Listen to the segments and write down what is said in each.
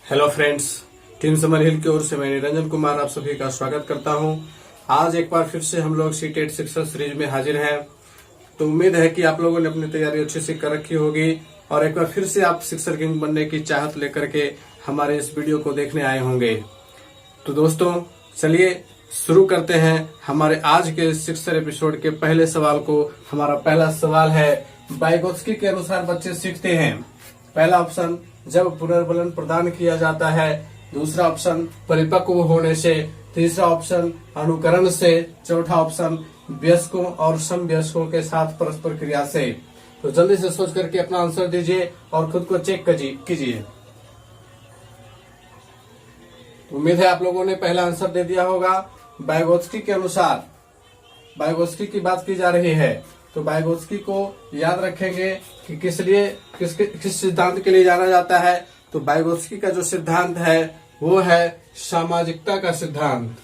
Hello friends, team summer हिल की ओर से मैं निरंजन कुमार आप सभी का स्वागत करता हूं। आज एक बार फिर से हम लोग सीटेट शिक्षक सीरीज में हाजिर हैं। तो उम्मीद है कि आप लोगों ने अपनी तैयारी अच्छे से कर रखी होगी और एक बार फिर से आप शिक्षक बनने की चाहत लेकर के हमारे इस वीडियो को देखने आए होंगे। तो दोस्तों चलिए शुरू करते हैं हमारे आज के शिक्षक एपिसोड के पहले सवाल को। हमारा पहला सवाल है, वाइगोत्स्की के अनुसार बच्चे सीखते हैं। पहला ऑप्शन जब पुनर्बलन प्रदान किया जाता है, दूसरा ऑप्शन परिपक्व होने से, तीसरा ऑप्शन अनुकरण से, चौथा ऑप्शन वयस्कों और समवयस्कों के साथ परस्पर क्रिया से। तो जल्दी से सोच करके अपना आंसर दीजिए और खुद को चेक कीजिए। उम्मीद है आप लोगों ने पहला आंसर दे दिया होगा। वाइगोत्स्की के अनुसार, वाइगोत्स्की की बात की जा रही है तो वाइगोत्स्की को याद रखेंगे कि किस सिद्धांत के लिए जाना जाता है। तो वाइगोत्स्की का जो सिद्धांत है वो है सामाजिकता का सिद्धांत।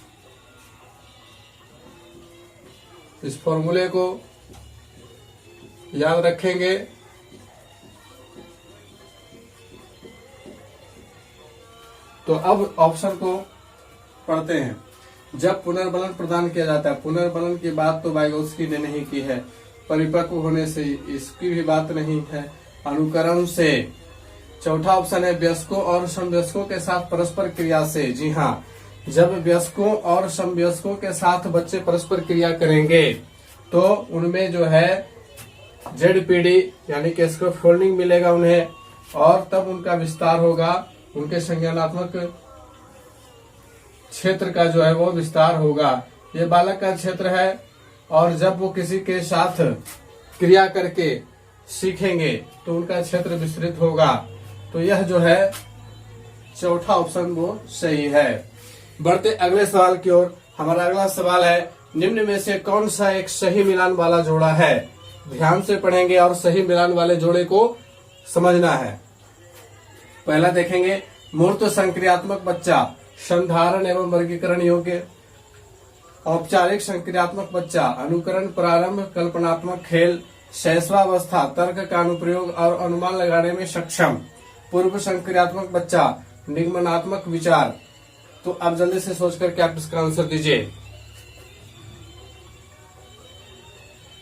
इस फॉर्मूले को याद रखेंगे। तो अब ऑप्शन को पढ़ते हैं। जब पुनर्बलन प्रदान किया जाता है, पुनर्बलन की बात तो वाइगोत्स्की ने नहीं की है। परिपक्व होने से, इसकी भी बात नहीं है। अनुकरण से, चौथा ऑप्शन है वयस्कों और समवयस्कों के साथ परस्पर क्रिया से। जी हाँ, जब वयस्कों और समवयस्कों के साथ बच्चे परस्पर क्रिया करेंगे तो उनमें जो है जेडपीडी यानी कि स्कैफोल्डिंग मिलेगा उन्हें, और तब उनका विस्तार होगा, उनके संज्ञानात्मक क्षेत्र का जो है वो विस्तार होगा। ये बालक का क्षेत्र है और जब वो किसी के साथ क्रिया करके सीखेंगे तो उनका क्षेत्र विस्तृत होगा। तो यह जो है चौथा ऑप्शन वो सही है। बढ़ते अगले सवाल की ओर। हमारा अगला सवाल है, निम्न में से कौन सा एक सही मिलान वाला जोड़ा है। ध्यान से पढ़ेंगे और सही मिलान वाले जोड़े को समझना है। पहला देखेंगे, मूर्त संक्रियात्मक बच्चा संधारण एवं वर्गीकरण योग्य, औपचारिक संक्रियात्मक बच्चा अनुकरण प्रारंभ कल्पनात्मक खेल, शैशवावस्था तर्क का अनुप्रयोग और अनुमान लगाने में सक्षम, पूर्व संक्रियात्मक बच्चा निगमनात्मक विचार। तो अब जल्दी से सोच करके आप इसका आंसर दीजिए।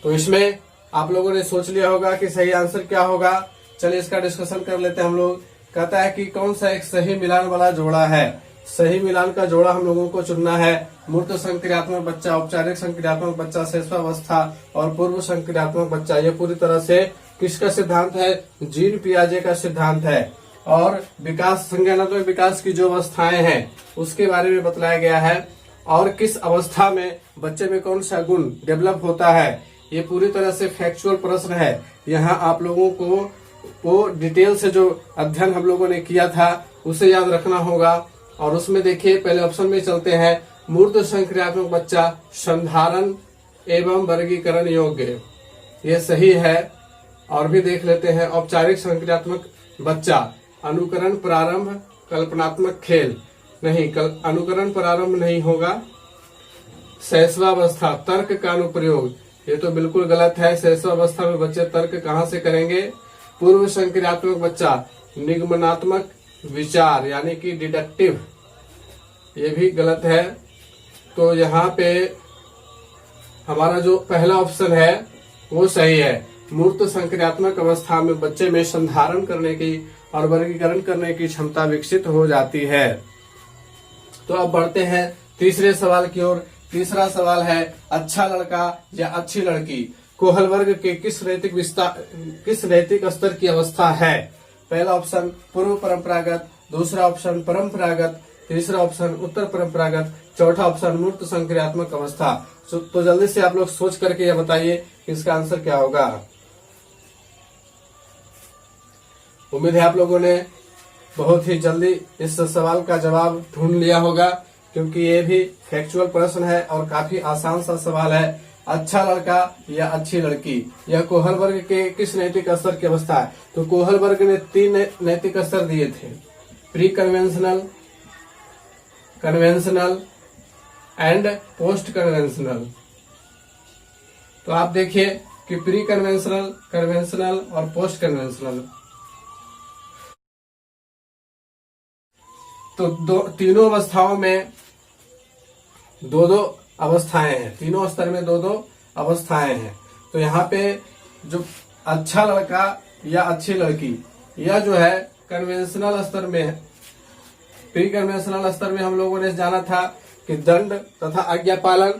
तो इसमें आप लोगों ने सोच लिया होगा कि सही आंसर क्या होगा। चलिए इसका डिस्कशन कर लेते हैं हम लोग। कहता है कि कौन सा एक सही मिलान वाला जोड़ा है। सही मिलान का जोड़ा हम लोगों को चुनना है। मूर्त संक्रियात्मक बच्चा, औपचारिक संक्रियात्मक बच्चा, शैशवावस्था और पूर्व संक्रियात्मक बच्चा। ये पूरी तरह से किसका सिद्धांत है? जीन पियाजे का सिद्धांत है। और विकास, संज्ञानात्मक विकास की जो अवस्थाएं हैं उसके बारे में बतलाया गया है और किस अवस्था में बच्चे में कौन सा गुण डेवलप होता है। ये पूरी तरह से फैक्चुअल प्रश्न है। यहाँ आप लोगों को वो डिटेल से जो अध्ययन हम लोगों ने किया था उसे याद रखना होगा। और उसमें देखिए पहले ऑप्शन में चलते हैं, मूर्त संक्रियात्मक बच्चा संधारण एवं वर्गीकरण योग्य, ये सही है। और भी देख लेते हैं, औपचारिक संक्रियात्मक बच्चा अनुकरण प्रारंभ कल्पनात्मक खेल, नहीं अनुकरण प्रारंभ नहीं होगा। शैशवावस्था तर्क का अनुप्रयोग, ये तो बिल्कुल गलत है। शैशवावस्था में बच्चे तर्क कहाँ से करेंगे। पूर्व संक्रियात्मक बच्चा निगमनात्मक विचार यानी कि डिडक्टिव, ये भी गलत है। तो यहाँ पे हमारा जो पहला ऑप्शन है वो सही है। मूर्त संक्रियात्मक अवस्था में बच्चे में संधारण करने की और वर्गीकरण करने की क्षमता विकसित हो जाती है। तो अब बढ़ते हैं तीसरे सवाल की ओर। तीसरा सवाल है, अच्छा लड़का या अच्छी लड़की कोहल वर्ग के किस नैतिक स्तर की अवस्था है। पहला ऑप्शन पूर्व परंपरागत, दूसरा ऑप्शन परंपरागत, तीसरा ऑप्शन उत्तर परंपरागत, चौथा ऑप्शन मूर्त संक्रियात्मक अवस्था। तो जल्दी से आप लोग सोच करके यह बताइए कि इसका आंसर क्या होगा। उम्मीद है आप लोगों ने बहुत ही जल्दी इस सवाल का जवाब ढूंढ लिया होगा, क्योंकि ये भी फैक्चुअल प्रश्न है और काफी आसान सा सवाल है। अच्छा लड़का या अच्छी लड़की, यह कोहल वर्ग के किस नैतिक स्तर की अवस्था है। तो कोहल वर्ग ने 3 नैतिक स्तर दिए थे, pre conventional, conventional and post conventional. तो आप देखिए कि प्री कन्वेंशनल, कन्वेंशनल और पोस्ट कन्वेंशनल। तो तीनों अवस्थाओं में दो दो अवस्थाएं हैं, तीनों स्तर में दो दो अवस्थाएं हैं। तो यहाँ पे जो अच्छा लड़का या अच्छी लड़की, यह जो है कन्वेंशनल स्तर में है। प्री कन्वेंशनल स्तर में हम लोगों ने जाना था कि दंड तथा आज्ञा पालन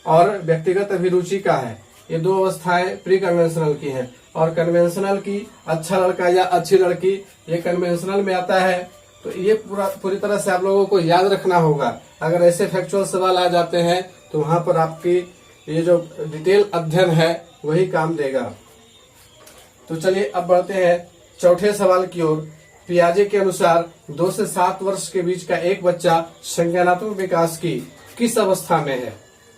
और व्यक्तिगत अभिरुचि का है। ये दो अवस्थाएं प्री कन्वेंशनल की हैं। और कन्वेंशनल की अच्छा लड़का या अच्छी लड़की, ये कन्वेंशनल में आता है। तो ये पूरी तरह से आप लोगों को याद रखना होगा। अगर ऐसे फैक्चुअल सवाल आ जाते हैं तो वहां पर आपकी ये जो डिटेल अध्ययन है वही काम देगा। तो चलिए अब बढ़ते हैं चौथे सवाल की ओर। पियाजे के अनुसार 2 से 7 वर्ष के बीच का एक बच्चा संज्ञानात्मक विकास की किस अवस्था में है?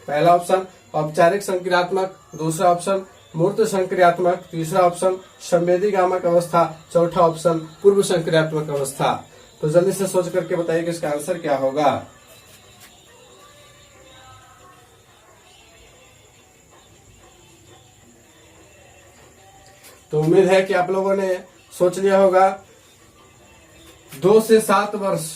पहला ऑप्शन औपचारिक संक्रियात्मक, दूसरा ऑप्शन मूर्त संक्रियात्मक, तीसरा ऑप्शन संवेदीगामक अवस्था, चौथा ऑप्शन पूर्व संक्रियात्मक अवस्था। तो जल्दी से सोच करके बताइए कि इसका आंसर क्या होगा। तो उम्मीद है कि आप लोगों ने सोच लिया होगा। 2 से 7 वर्ष,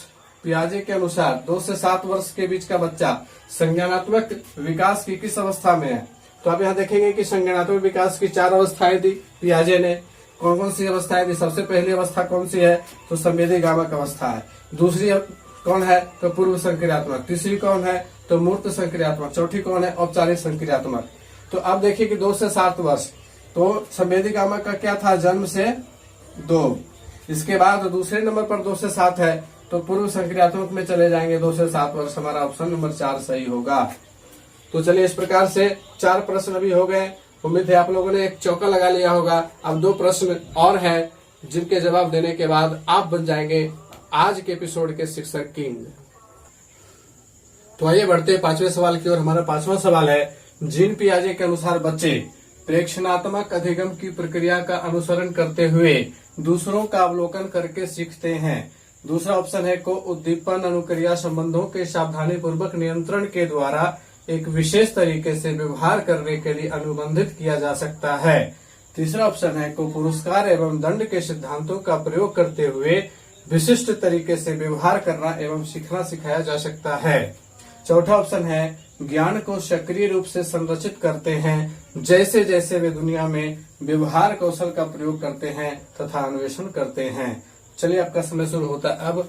पियाजे के अनुसार 2 से 7 वर्ष के बीच का बच्चा संज्ञानात्मक विकास की किस अवस्था में है? तो आप यहाँ देखेंगे कि संज्ञानात्मक विकास की 4 अवस्थाएं दी पियाजे ने। कौन कौन सी अवस्थाएं दी? सबसे पहली अवस्था कौन सी है? तो संवेदीगामक अवस्था है। दूसरी कौन है? तो पूर्व संक्रियात्मक। तीसरी कौन है? तो मूर्त संक्रियात्मक। चौथी कौन है? औपचारिक संक्रियात्मक। तो अब देखिए कि 2 से 7 वर्ष, तो संवेदीगामक का क्या था? जन्म से 2। इसके बाद दूसरे नंबर पर 2 से 7 है, तो पूर्व संक्रियात्मक में चले जाएंगे 2 से 7 वर्ष। हमारा ऑप्शन नंबर 4 सही होगा। तो चलिए इस प्रकार से 4 प्रश्न अभी हो गए। उम्मीद है आप लोगों ने एक चौका लगा लिया होगा। अब 2 प्रश्न और हैं जिनके जवाब देने के बाद आप बन जाएंगे आज के एपिसोड के शिक्षक किंग। तो आइए बढ़ते हैं 5वें सवाल की ओर। हमारा 5वां सवाल है, जीन पियाजे के अनुसार बच्चे प्रेक्षणात्मक अधिगम की प्रक्रिया का अनुसरण करते हुए दूसरों का अवलोकन करके सीखते हैं। दूसरा ऑप्शन है को उद्दीपन अनुक्रिया संबंधों के सावधानी पूर्वक नियंत्रण के द्वारा एक विशेष तरीके से व्यवहार करने के लिए अनुबंधित किया जा सकता है। तीसरा ऑप्शन है को पुरस्कार एवं दंड के सिद्धांतों का प्रयोग करते हुए विशिष्ट तरीके से व्यवहार करना एवं सीखना सिखाया जा सकता है। चौथा ऑप्शन है ज्ञान को सक्रिय रूप से संरचित करते हैं जैसे जैसे वे दुनिया में व्यवहार कौशल का प्रयोग करते हैं तथा अन्वेषण करते हैं। चलिए आपका समय शुरू होता है अब।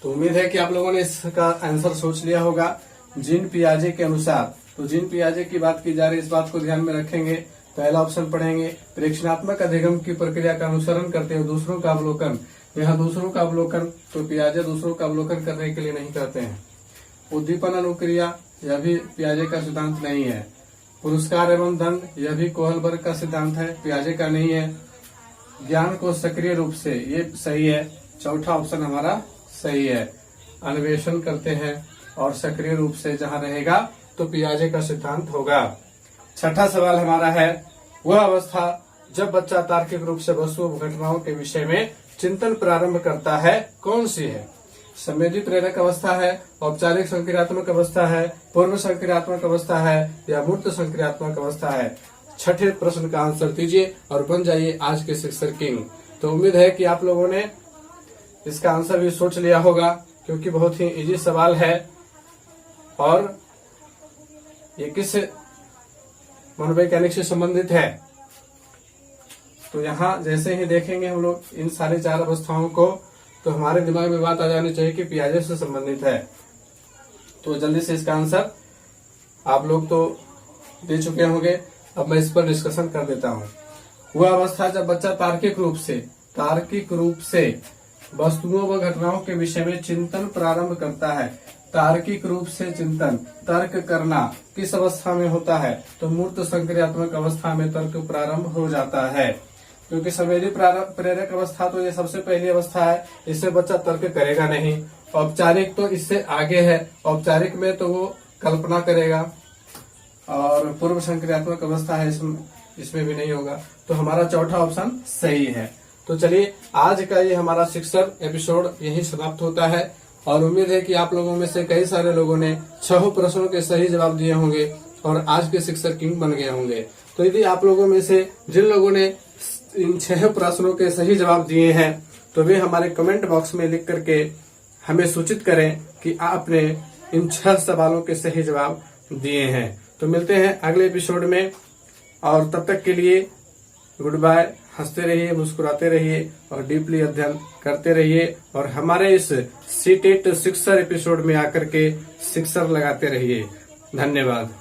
तो उम्मीद है कि आप लोगों ने इसका आंसर सोच लिया होगा। जीन पियाजे के अनुसार, तो जीन पियाजे की बात की जा रही है, इस बात को ध्यान में रखेंगे। पहला ऑप्शन पढ़ेंगे, प्रेक्षणात्मक अधिगम की प्रक्रिया का अनुसरण करते हुए दूसरों का अवलोकन। यहाँ दूसरों का अवलोकन, तो पियाजे दूसरों का अवलोकन करने के लिए नहीं करते हैं। उद्दीपन अनुक्रिया, यह भी पियाजे का सिद्धांत नहीं है। पुरस्कार एवं दंड, यह भी कोहलबर्ग का सिद्धांत है, पियाजे का नहीं है। ज्ञान को सक्रिय रूप से, ये सही है, चौथा ऑप्शन हमारा सही है। अन्वेषण करते हैं और सक्रिय रूप से जहाँ रहेगा तो पियाजे का सिद्धांत होगा। छठा सवाल हमारा है, वह अवस्था जब बच्चा तार्किक रूप से वस्तु घटनाओं के विषय में चिंतन प्रारंभ करता है, कौन सी है? संवेदी प्रेरक अवस्था है, औपचारिक संक्रियात्मक अवस्था है, पूर्व संक्रियात्मक अवस्था है या मूर्त संक्रियात्मक अवस्था है? छठे प्रश्न का आंसर दीजिए और बन जाइए आज के शिक्षक किंग। तो उम्मीद है कि आप लोगों ने इसका आंसर भी सोच लिया होगा, क्योंकि बहुत ही इजी सवाल है और ये किस मनोवैज्ञानिक से संबंधित है। तो यहाँ जैसे ही देखेंगे हम लोग इन सारी 4 अवस्थाओं को, तो हमारे दिमाग में बात आ जानी चाहिए कि पियाजे से संबंधित है। तो जल्दी से इसका आंसर आप लोग तो दे चुके होंगे, अब मैं इस पर डिस्कशन कर देता हूँ। वह अवस्था जब बच्चा तार्किक रूप से वस्तुओं व घटनाओं के विषय में चिंतन प्रारंभ करता है। तार्किक रूप से चिंतन, तर्क करना किस अवस्था में होता है? तो मूर्त संक्रियात्मक अवस्था में तर्क प्रारंभ हो जाता है। क्योंकि संवेदी प्रेरक अवस्था तो ये सबसे पहली अवस्था है, इससे बच्चा तर्क करेगा नहीं। औपचारिक तो इससे आगे है, औपचारिक में तो वो कल्पना करेगा और पूर्व संक्रियात्मक अवस्था है, इसमें भी नहीं होगा। तो हमारा चौथा ऑप्शन सही है। तो चलिए आज का ये हमारा शिक्षक एपिसोड यही समाप्त होता है और उम्मीद है कि आप लोगों में से कई सारे लोगों ने 6 प्रश्नों के सही जवाब दिए होंगे और आज के शिक्षक किंग बन गए होंगे। तो यदि आप लोगों में से जिन लोगों ने इन 6 प्रश्नों के सही जवाब दिए हैं तो वे हमारे कमेंट बॉक्स में लिख करके हमें सूचित करें कि आपने इन 6 सवालों के सही जवाब दिए हैं। तो मिलते हैं अगले एपिसोड में, और तब तक के लिए गुड बाय। हंसते रहिए, मुस्कुराते रहिए और डीपली अध्ययन करते रहिए, और हमारे इस सीटेट शिक्षर एपिसोड में आकर के शिक्षर लगाते रहिए। धन्यवाद।